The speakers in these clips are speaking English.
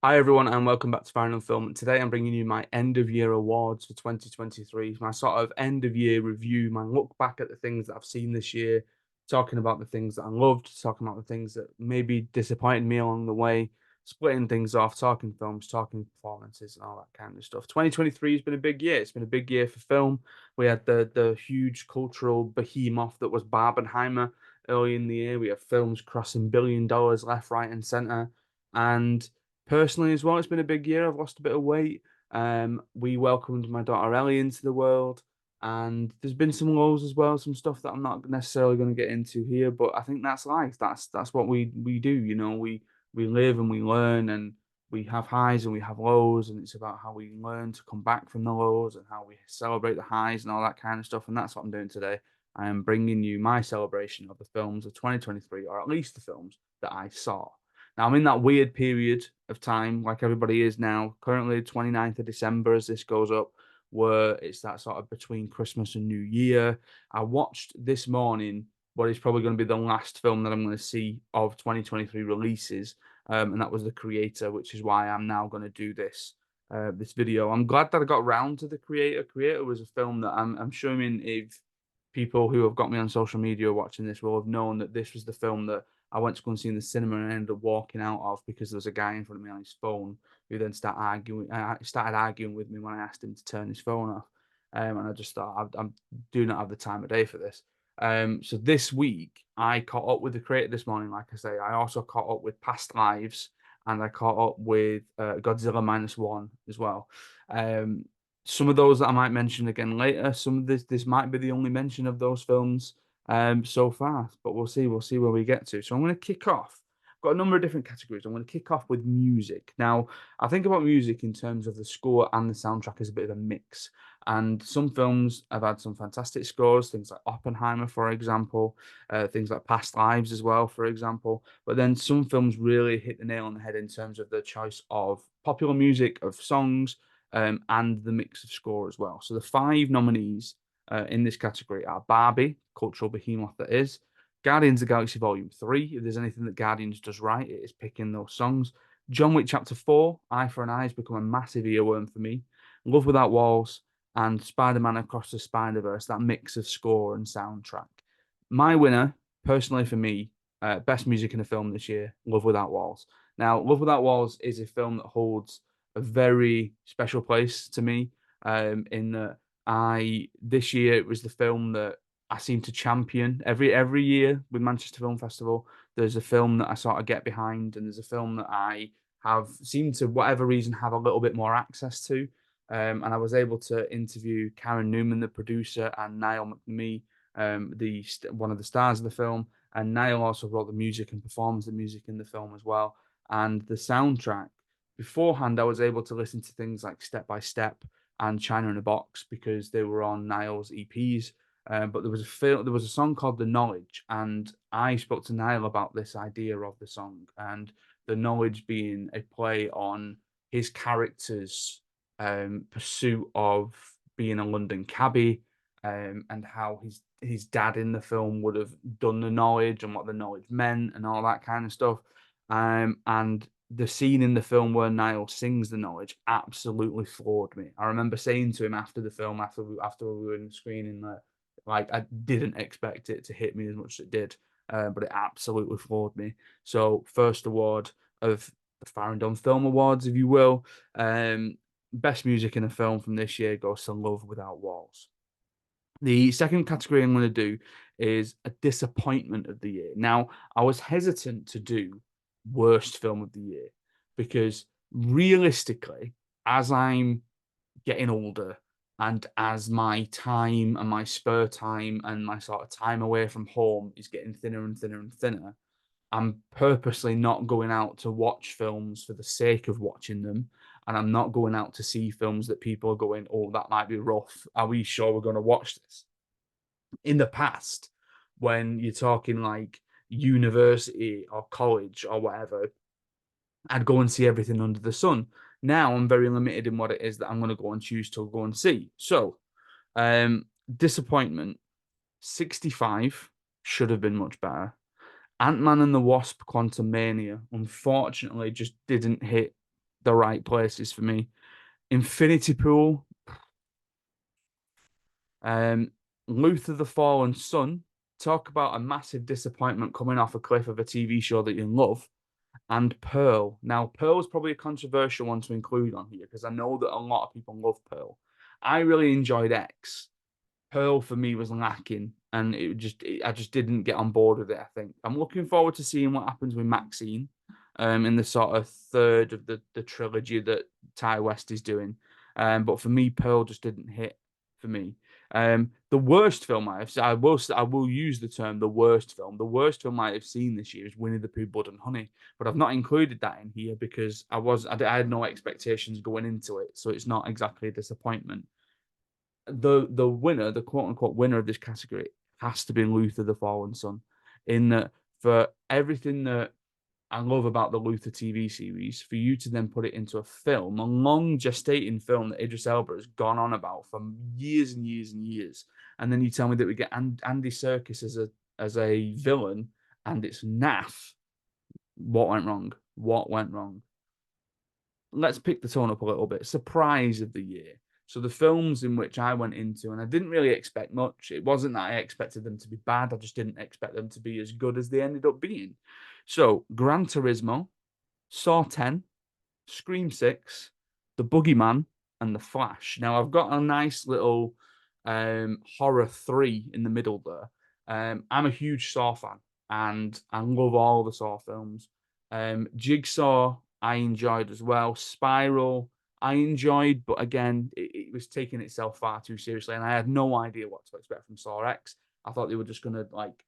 Hi everyone and welcome back to Farrand Film. Today I'm bringing you my end of year awards for 2023, my sort of end of year review, my look back at the things that I've seen this year, talking about the things that I loved, talking about the things that maybe disappointed me along the way, splitting things off, talking films, talking performances and all that kind of stuff. 2023 has been a big year. It's been a big year for film. We had the huge cultural behemoth that was Barbenheimer early in the year. We have films crossing $1 billion left, right, and center. And personally, as well, it's been a big year. I've lost a bit of weight. We welcomed my daughter Ellie into the world, and there's been some lows as well, some stuff that I'm not necessarily going to get into here. But I think that's life. That's what we do. We live and we learn, and we have highs and we have lows, and it's about how we learn to come back from the lows and how we celebrate the highs and all that kind of stuff. And that's what I'm doing today. I am bringing you my celebration of the films of 2023, or at least the films that I saw. Now I'm in that weird period of time, like everybody is now. Currently, 29th of December, as this goes up, where it's that sort of between Christmas and New Year. I watched this morning what is probably going to be the last film that I'm going to see of 2023 releases, and that was The Creator, which is why I'm now going to do this video. I'm glad that I got around to The Creator. Creator was a film that I'm showing if people who have got me on social media watching this will have known that this was the film that I went to go and see in the cinema and I ended up walking out of because there was a guy in front of me on his phone who then started arguing with me when I asked him to turn his phone off. And I just thought, I do not have the time of day for this. So this week, I caught up with The Creator this morning, like I say. I also caught up with Past Lives and I caught up with Godzilla Minus One as well. Um, some of those that I might mention again later. Some of this might be the only mention of those films so far, but we'll see. We'll see where we get to. So I'm going to kick off. I've got a number of different categories. I'm going to kick off with music. Now, I think about music in terms of the score and the soundtrack as a bit of a mix. And some films have had some fantastic scores, things like Oppenheimer, for example, things like Past Lives as well, for example. But then some films really hit the nail on the head in terms of the choice of popular music, of songs, and the mix of score as well. So the five nominees in this category are Barbie, cultural behemoth that is, Guardians of the Galaxy Volume 3. If there's anything that Guardians does right, it is picking those songs. John Wick Chapter 4, Eye for an Eye, has become a massive earworm for me. Love Without Walls, and Spider-Man Across the Spider-Verse, that mix of score and soundtrack. My winner, personally for me, best music in a film this year, Love Without Walls. Now, Love Without Walls is a film that holds a very special place to me. In that I this year it was the film that I seem to champion every year with Manchester Film Festival. There's a film that I sort of get behind, and there's a film that I have seemed to whatever reason have a little bit more access to. And I was able to interview Karen Newman, the producer, and Niall McNamee, the one of the stars of the film. And Niall also wrote the music and performs the music in the film as well. And the soundtrack. Beforehand, I was able to listen to things like Step by Step and China in a Box because they were on Niall's EPs. But there was a song called "The Knowledge," and I spoke to Niall about this idea of the song and the knowledge being a play on his character's pursuit of being a London cabbie, and how his dad in the film would have done the knowledge and what the knowledge meant and all that kind of stuff. And the scene in the film where Niall sings the knowledge absolutely floored me. I remember saying to him after the film, after we were in the screening, that like I didn't expect it to hit me as much as it did, but it absolutely floored me. So first award of the Farrand Film Awards, if you will. Best music in a film from this year goes to Love Without Walls. The second category I'm going to do is a disappointment of the year. Now, I was hesitant to do worst film of the year because realistically, as I'm getting older and as my time and my spare time and my sort of time away from home is getting thinner and thinner and thinner, I'm purposely not going out to watch films for the sake of watching them. And I'm not going out to see films that people are going, oh, that might be rough. Are we sure we're going to watch this? In the past, when you're talking like university or college or whatever, I'd go and see everything under the sun. Now I'm very limited in what it is that I'm going to go and choose to go and see. So, disappointment 65 should have been much better. Ant-Man and the Wasp Quantumania, unfortunately, just didn't hit the right places for me. Infinity Pool, um, Luther the Fallen Son. Talk about a massive disappointment coming off a cliff of a TV show that you love. And Pearl. Now, Pearl is probably a controversial one to include on here because I know that a lot of people love Pearl. I really enjoyed X. Pearl for me was lacking, and I just didn't get on board with it. I think I'm looking forward to seeing what happens with Maxine, in the sort of third of the trilogy that Ty West is doing. But for me, Pearl just didn't hit for me. The worst film I have seen, I will use the term the worst film. The worst film I have seen this year is Winnie the Pooh, Blood and Honey, but I've not included that in here because I had no expectations going into it, so it's not exactly a disappointment. The winner, the quote unquote winner of this category, has to be Luther the Fallen Son. In that, for everything that I love about the Luther TV series, for you to then put it into a film, a long gestating film that Idris Elba has gone on about for years and years and years, and then you tell me that we get Andy Serkis as a villain, and it's naff. What went wrong? What went wrong? Let's pick the tone up a little bit. Surprise of the year. So the films in which I went into, and I didn't really expect much. It wasn't that I expected them to be bad. I just didn't expect them to be as good as they ended up being. So Gran Turismo, Saw 10, Scream 6, The Boogeyman, and The Flash. Now I've got a nice little horror 3 in the middle there. I'm a huge Saw fan, and I love all the Saw films. Jigsaw, I enjoyed as well. Spiral, I enjoyed, but again, it was taking itself far too seriously, and I had no idea what to expect from Saw X. I thought they were just gonna like,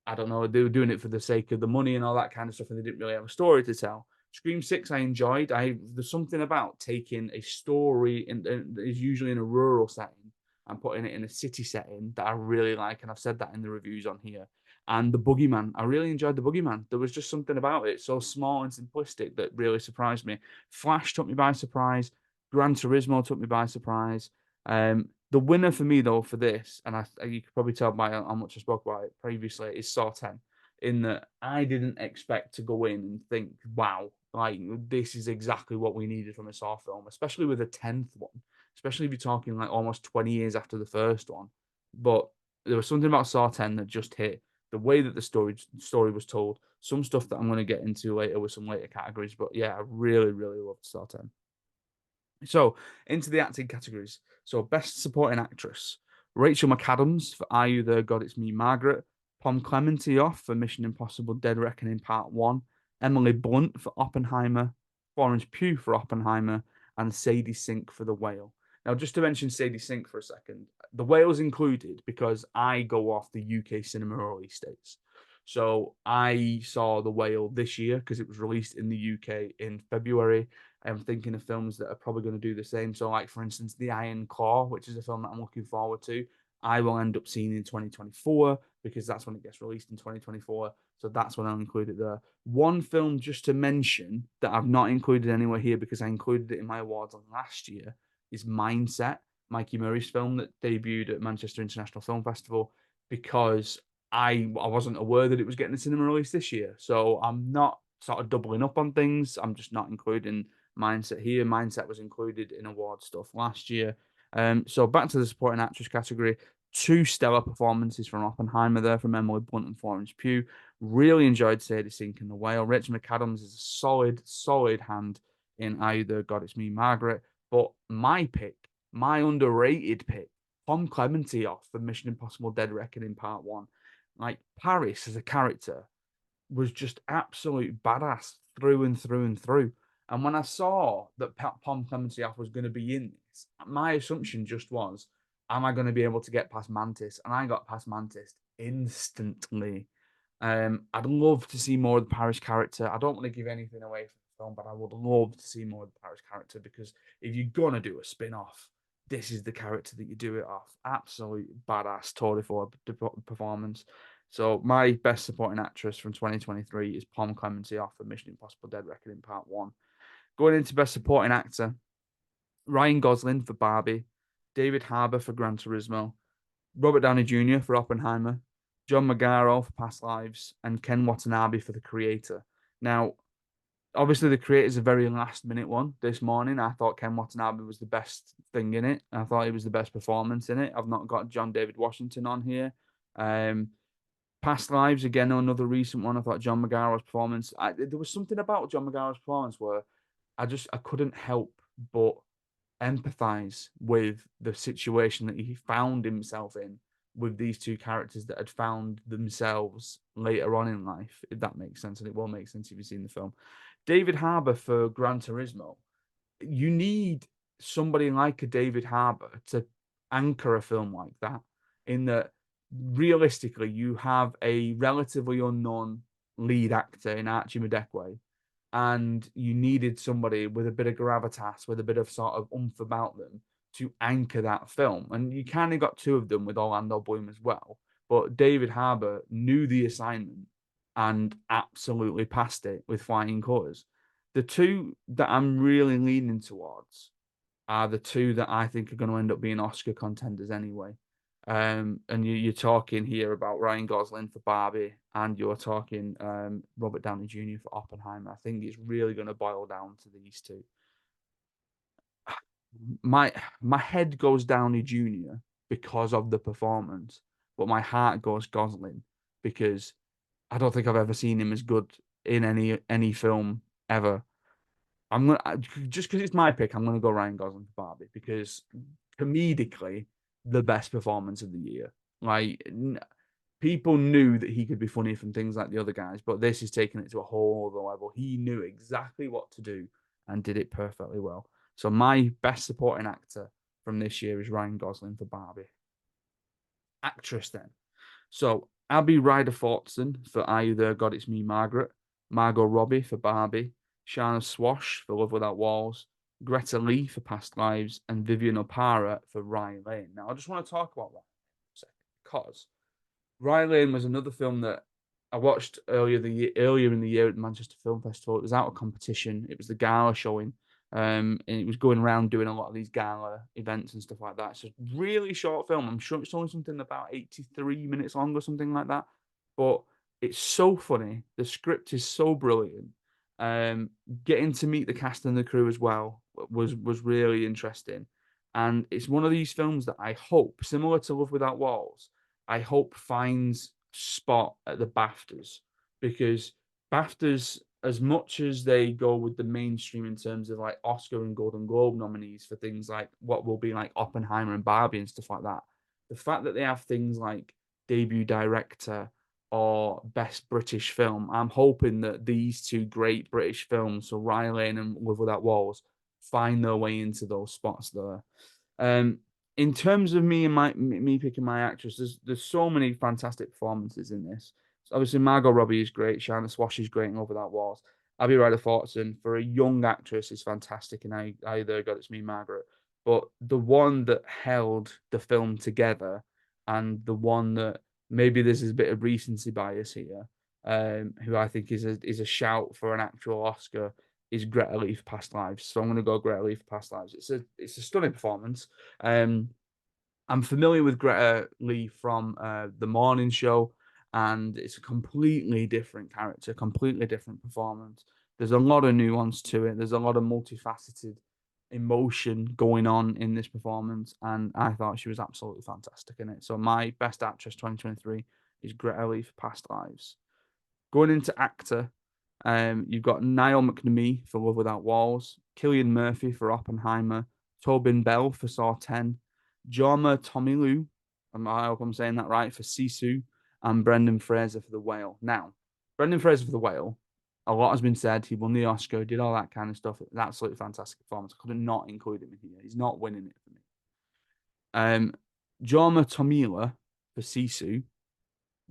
I don't know, they were doing it for the sake of the money and all that kind of stuff, and they didn't really have a story to tell. Scream 6, I enjoyed. There's something about taking a story that is usually in a rural setting and putting it in a city setting that I really like, and I've said that in the reviews on here. And The Boogeyman, I really enjoyed The Boogeyman. There was just something about it, so small and simplistic, that really surprised me. Flash took me by surprise. Gran Turismo took me by surprise. The winner for me, though, for this, and you could probably tell by how much I spoke about it previously, is Saw 10. In that I didn't expect to go in and think, wow, like this is exactly what we needed from a Saw film, especially with a 10th one, especially if you're talking like almost 20 years after the first one. But there was something about Saw 10 that just hit the way that the story was told. Some stuff that I'm going to get into later with some later categories, but yeah, I really, really loved Saw 10. So, into the acting categories. So, Best Supporting Actress. Rachel McAdams for Are You There, God, It's Me, Margaret. Pom Klementieff for Mission Impossible Dead Reckoning Part 1. Emily Blunt for Oppenheimer. Florence Pugh for Oppenheimer. And Sadie Sink for The Whale. Now, just to mention Sadie Sink for a second, The Whale's included because I go off the UK cinema release dates. So I saw The Whale this year because it was released in the UK in February. I'm thinking of films that are probably going to do the same. So, like for instance, The Iron Claw, which is a film that I'm looking forward to, I will end up seeing in 2024 because that's when it gets released in 2024. So that's when I'll include it there. One film just to mention that I've not included anywhere here because I included it in my awards last year is Mindset, Mikey Murray's film that debuted at Manchester International Film Festival, because I wasn't aware that it was getting a cinema release this year. So I'm not sort of doubling up on things. I'm just not including Mindset here. Mindset was included in award stuff last year. So back to the supporting actress category. Two stellar performances from Oppenheimer there from Emily Blunt and Florence Pugh. Really enjoyed Sadie Sink and The Whale. Rachel McAdams is a solid hand in Either God It's Me, Margaret. But my pick, my underrated pick, Tom Clementine for Mission Impossible Dead Reckoning Part 1. Like Paris as a character was just absolute badass through and through and through. And when I saw that Pom Clementieff was going to be in this, my assumption just was, am I going to be able to get past Mantis? And I got past Mantis instantly. I'd love to see more of the Paris character. I don't want to give anything away from the film, but I would love to see more of the Paris character because if you're gonna do a spin-off, this is the character that you do it off. Absolute badass tour de force performance. So my best supporting actress from 2023 is Pom Clementieff for Mission Impossible Dead Reckoning Part 1. Going into best supporting actor, Ryan Gosling for Barbie, David Harbour for Gran Turismo, Robert Downey Jr. for Oppenheimer, John Magaro for Past Lives, and Ken Watanabe for The Creator. Now, Obviously, the creator's a very last minute one this morning. I thought Ken Watanabe was the best thing in it. I thought he was the best performance in it. I've not got John David Washington on here. Um, Past Lives, again, another recent one. I thought John McGarro's performance. There was something about John McGarro's performance where I couldn't help but empathize with the situation that he found himself in with these two characters that had found themselves later on in life, if that makes sense. And it will make sense if you've seen the film. David Harbour for Gran Turismo. You need somebody like a David Harbour to anchor a film like that, in that realistically, you have a relatively unknown lead actor in Archie Madekwe, and you needed somebody with a bit of gravitas, with a bit of sort of oomph about them to anchor that film. And you kind of got two of them with Orlando Bloom as well. But David Harbour knew the assignment and absolutely passed it with flying colours. The two that I'm really leaning towards are the two that I think are going to end up being Oscar contenders anyway. And you're talking here about Ryan Gosling for Barbie, and you're talking Robert Downey Jr. for Oppenheimer. I think it's really going to boil down to these two. My my head goes Downey Jr. because of the performance, but my heart goes Gosling because I don't think I've ever seen him as good in any film ever. I'm gonna just because it's my pick. I'm gonna go Ryan Gosling for Barbie because comedically, the best performance of the year. Like people knew that he could be funny from things like the other guys, but this is taking it to a whole other level. He knew exactly what to do and did it perfectly well. So my best supporting actor from this year is Ryan Gosling for Barbie. Actress then. So Abby Ryder Fortson for I There God It's Me Margaret, Margot Robbie for Barbie, Shana Swash for Love Without Walls, Greta Lee for Past Lives, and Vivian Opara for Rye Lane. Now I just want to talk about that for a second because Rye Lane was another film that I watched earlier in the year at the Manchester Film Festival. It was out of competition. It was the gala showing, and it was going around doing a lot of these gala events and stuff like that. It's a really short film. I'm sure it's only something about 83 minutes long or something like that. But it's so funny. The script is so brilliant. Um, Getting to meet the cast and the crew as well was really interesting. And it's one of these films that I hope, similar to Love Without Walls, I hope finds spot at the BAFTAs, because BAFTAs, as much as they go with the mainstream in terms of like Oscar and Golden Globe nominees for things like what will be like Oppenheimer and Barbie and stuff like that, the fact that they have things like debut director or best British film, I'm hoping that these two great British films, so Rye Lane and Love Without Walls, find their way into those spots there. Um, in terms of me picking my actress, there's so many fantastic performances in this. So obviously, Margot Robbie is great. Shanna Swash is great in Over That Walls. Abby Ryder Fortson, for a young actress, is fantastic. And I either got It's Me, Margaret. But the one that held the film together, and the one that maybe there's a bit of recency bias here, who I think is a shout for an actual Oscar, is Greta Lee for Past Lives. So I'm going to go Greta Lee for Past Lives. It's a stunning performance. Um, I'm familiar with Greta Lee from the morning show, and it's a completely different character, completely different performance. There's a lot of nuance to it. There's a lot of multifaceted emotion going on in this performance, and I thought she was absolutely fantastic in it. So my best actress 2023 is Greta Lee for Past Lives. Going into actor, you've got Niall McNamee for Love Without Walls, Cillian Murphy for Oppenheimer, Tobin Bell for Saw 10, Jorma Tomilu, I hope I'm saying that right, for Sisu, and Brendan Fraser for The Whale. Now, Brendan Fraser for The Whale, a lot has been said. He won the Oscar, did all that kind of stuff. An absolutely fantastic performance. I could have not included him in here. He's not winning it for me. Jorma Tomila for Sisu,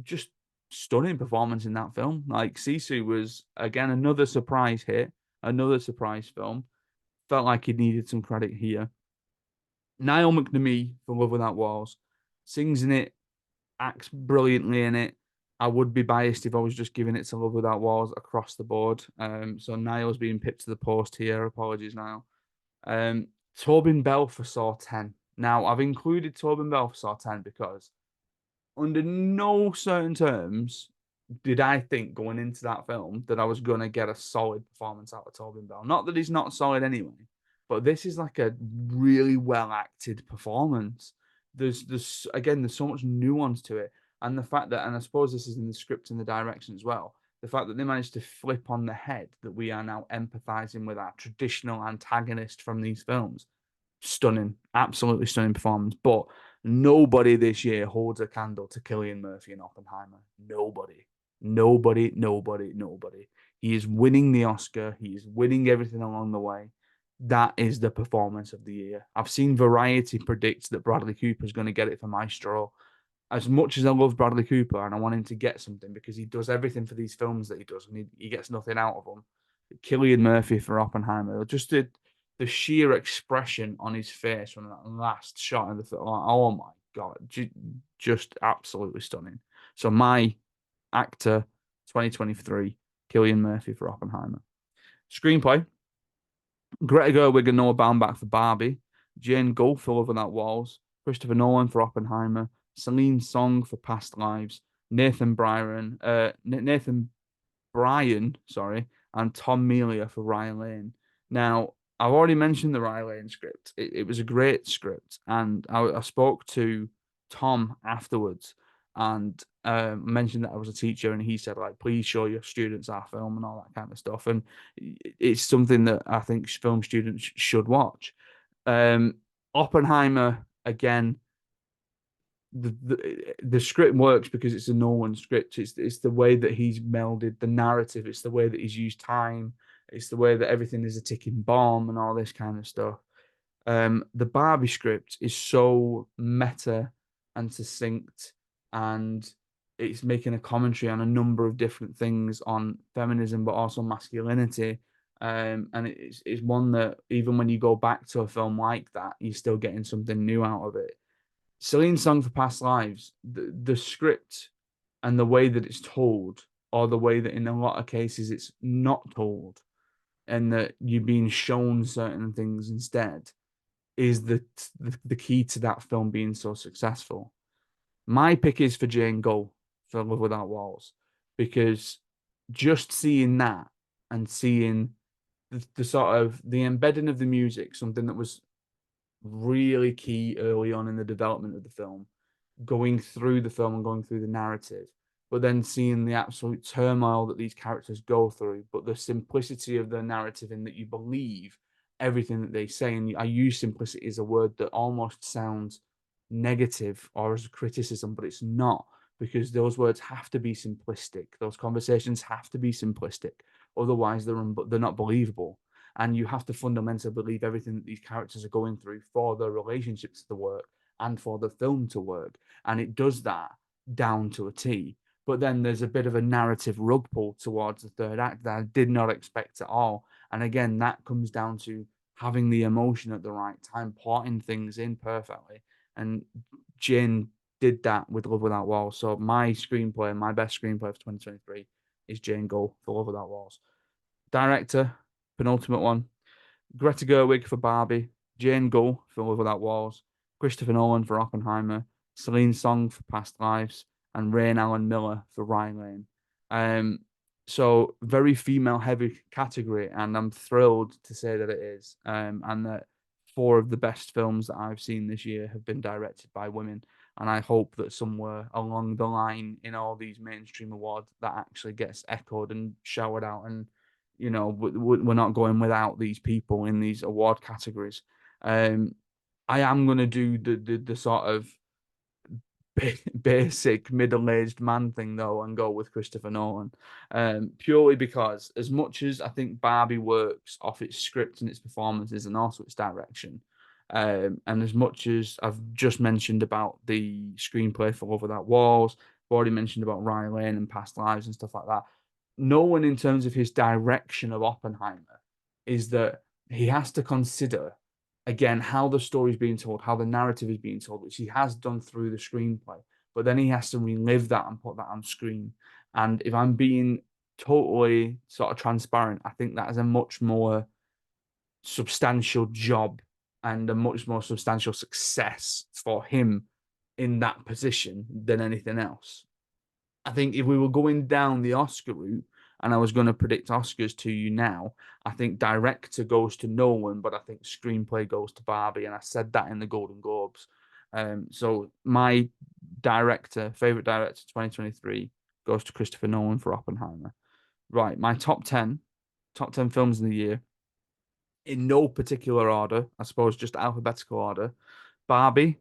just stunning performance in that film. Like Sisu was again another surprise hit, another surprise film. Felt like he needed some credit here. Niall McNamee for Love Without Walls sings in it, acts brilliantly in it. I would be biased if I was just giving it to Love Without Walls across the board. So Niall's being pipped to the post here. Apologies, Niall. Tobin Bell for Saw 10. Now I've included Tobin Bell for Saw 10 because under no certain terms did I think going into that film that I was gonna get a solid performance out of Tobin Bell. Not that he's not solid anyway, but this is like a really well acted performance. There's again there's so much nuance to it, and the fact that, and I suppose this is in the script and the direction as well. The fact that they managed to flip on the head that we are now empathizing with our traditional antagonist from these films, stunning, absolutely stunning performance. But nobody this year holds a candle to Cillian Murphy and Oppenheimer. Nobody, nobody. He is winning the Oscar. He is winning everything along the way. That is the performance of the year. I've seen Variety predict that Bradley Cooper is going to get it for Maestro. As much as I love Bradley Cooper and I want him to get something because he does everything for these films that he does and he gets nothing out of them. Cillian Murphy for Oppenheimer, just the sheer expression on his face from that last shot of the film. Oh my God, just absolutely stunning. So my actor 2023, Cillian Murphy for Oppenheimer. Screenplay, Greta Gerwig and Noah Baumbach for Barbie, Jane Gold for Love Without Walls, Christopher Nolan for Oppenheimer, Celine Song for Past Lives, Nathan Bryan, sorry, and Tom Melia for Ryan Lane. Now, I've already mentioned the Ryan Lane script. It was a great script, and I spoke to Tom afterwards and mentioned that I was a teacher, and he said, like, please show your students our film and all that kind of stuff. And it's something that I think film students should watch. Um, Oppenheimer, again, the script works because it's a Nolan script. It's the way that he's melded the narrative. It's the way that he's used time. It's the way that everything is a ticking bomb and all this kind of stuff. The Barbie script is so meta and succinct, and it's making a commentary on a number of different things on feminism, but also masculinity. And it's one that even when you go back to a film like that, you're still getting something new out of it. Celine Song for Past Lives, the script and the way that it's told, or the way that in a lot of cases it's not told, and that you're being shown certain things instead, is the key to that film being so successful. My pick is for Jane Gold for Love Without Walls, because just seeing that and seeing the sort of the embedding of the music, something that was really key early on in the development of the film, going through the film and going through the narrative, but then seeing the absolute turmoil that these characters go through, but the simplicity of the narrative in that you believe everything that they say. And I use simplicity as a word that almost sounds negative or as a criticism, but it's not, because those words have to be simplistic. Those conversations have to be simplistic. Otherwise, they're not believable. And you have to fundamentally believe everything that these characters are going through for their relationships to work and for the film to work. And it does that down to a T. But then there's a bit of a narrative rug pull towards the third act that I did not expect at all. And again, that comes down to having the emotion at the right time, plotting things in perfectly. And Jane did that with Love Without Walls. So my screenplay, my best screenplay of 2023 is Jane Go for Love Without Walls. Director, penultimate one, Greta Gerwig for Barbie, Jane Gull for Love Without Walls, Christopher Nolan for Oppenheimer, Celine Song for Past Lives, and Rain Allen Miller for Ryan Lane. Um, so very female heavy category, and I'm thrilled to say that it is, and that four of the best films that I've seen this year have been directed by women. And I hope that somewhere along the line in all these mainstream awards that actually gets echoed and showered out, and we're not going without these people in these award categories. Um, I am going to do the sort of basic middle-aged man thing though, and go with Christopher Nolan, purely because as much as I think Barbie works off its script and its performances and also its direction, and as much as I've just mentioned about the screenplay for Love Without Walls, I've already mentioned about Ryan Lane and Past Lives and stuff like that. Nolan, in terms of his direction of Oppenheimer, is that he has to consider again how the story is being told, how the narrative is being told, which he has done through the screenplay. But then he has to relive that and put that on screen. And if I'm being totally sort of transparent, I think that is a much more substantial job and a much more substantial success for him in that position than anything else. I think if we were going down the Oscar route and I was going to predict Oscars to you now, I think director goes to Nolan, but I think screenplay goes to Barbie, and I said that in the Golden Globes. So my favorite director 2023 goes to Christopher Nolan for Oppenheimer. Right, my top 10 films in the year, in no particular order, I suppose just alphabetical order. Barbie,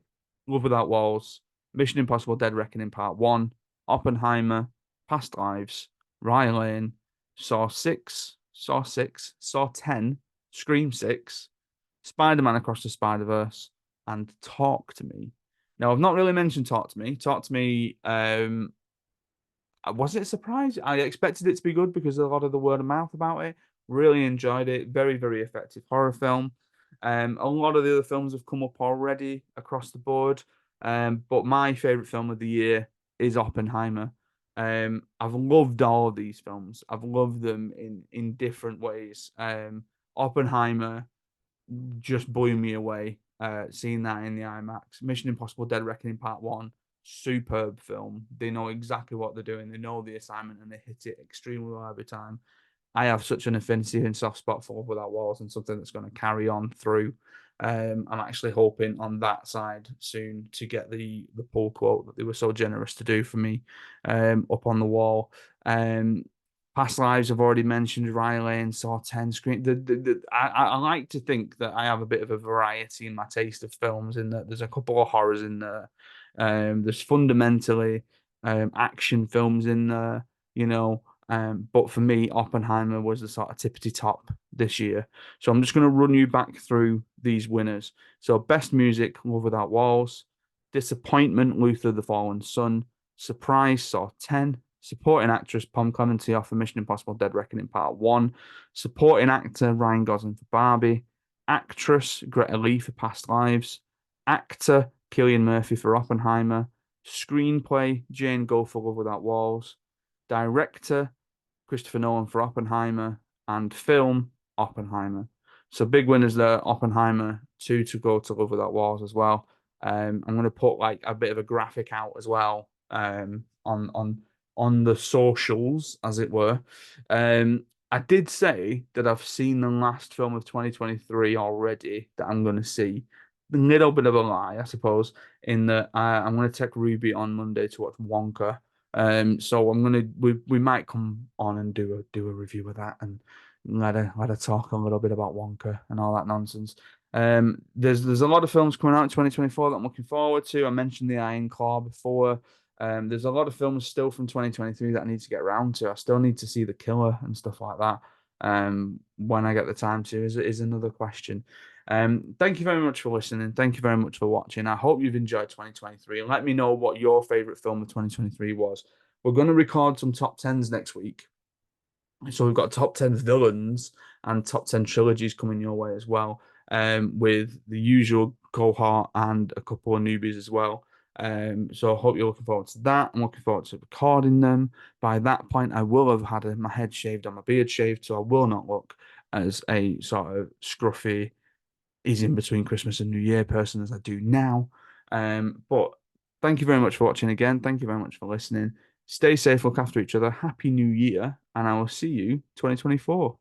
Love Without Walls, Mission Impossible Dead Reckoning Part 1, Oppenheimer, Past Lives, Ryan Lane, Saw 10, Scream 6, Spider-Man Across the Spider-Verse, and Talk to Me. Now, I've not really mentioned Talk to Me. Talk to Me, was it a surprise? I expected it to be good because of a lot of the word of mouth about it. Really enjoyed it. Very, very effective horror film. A lot of the other films have come up already across the board. But my favorite film of the year is Oppenheimer. I've loved all of these films. I've loved them in different ways. Oppenheimer just blew me away. Seeing that in the IMAX. Mission Impossible: Dead Reckoning Part One, superb film. They know exactly what they're doing. They know the assignment and they hit it extremely well every time. I have such an affinity and soft spot for Love Without Walls and something that's going to carry on through. I'm actually hoping on that side soon to get the pull quote that they were so generous to do for me up on the wall. Past Lives I've already mentioned, Riley and Saw 10 screen. I like to think that I have a bit of a variety in my taste of films, in that there's a couple of horrors in there. There's fundamentally action films in there, you know. But for me, Oppenheimer was the sort of tippity top this year. So I'm just going to run you back through these winners. So Best Music, Love Without Walls. Disappointment, Luther the Fallen Son. Surprise, Saw 10. Supporting actress, Pom Clemente for Mission Impossible Dead Reckoning Part 1. Supporting actor, Ryan Gosling for Barbie. Actress, Greta Lee for Past Lives. Actor, Cillian Murphy for Oppenheimer. Screenplay, Jane Go for Love Without Walls. Director, Christopher Nolan for Oppenheimer. And film, Oppenheimer. So big winners there, Oppenheimer, two to go to Love Without Walls as well. I'm going to put like a bit of a graphic out as well on the socials, as it were. I did say that I've seen the last film of 2023 already that I'm going to see. A little bit of a lie, I suppose, in that I'm going to take Ruby on Monday to watch Wonka. So we might come on and do a review of that and let her talk a little bit about Wonka and all that nonsense. There's a lot of films coming out in 2024 that I'm looking forward to. I mentioned the Iron Claw before. There's a lot of films still from 2023 that I need to get around to. I still need to see The Killer and stuff like that. When I get the time to is another question. Thank you very much for listening. Thank you very much for watching. I hope you've enjoyed 2023 and let me know what your favorite film of 2023 was. We're going to record some top 10s next week. So we've got top 10 villains and top 10 trilogies coming your way as well, with the usual cohort and a couple of newbies as well. So I hope you're looking forward to that. I'm looking forward to recording them. By that point, I will have had my head shaved and my beard shaved, so I will not look as a sort of scruffy, is in between Christmas and New Year person as I do now. But thank you very much for watching again. Thank you very much for listening. Stay safe, look after each other. Happy New Year, and I will see you 2024.